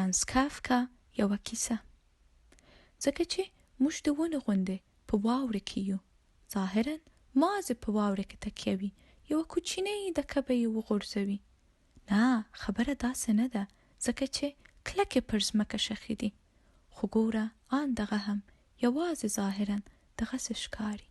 فرانس کافکا یوه کیسه. ځکه چې موږ د ونې غوندې په واوره کې یو. ظاهراً مازې په واوره کې تکیه وي، یوه کوچنۍ دکه به یې وغورځوي. نه، خبره داسې نه ده، ځکه چې کلکې پر ځمکه ښخې دي. خو ګوره، ان دغه هم یوازې ظاهراً دغسې ښکاري.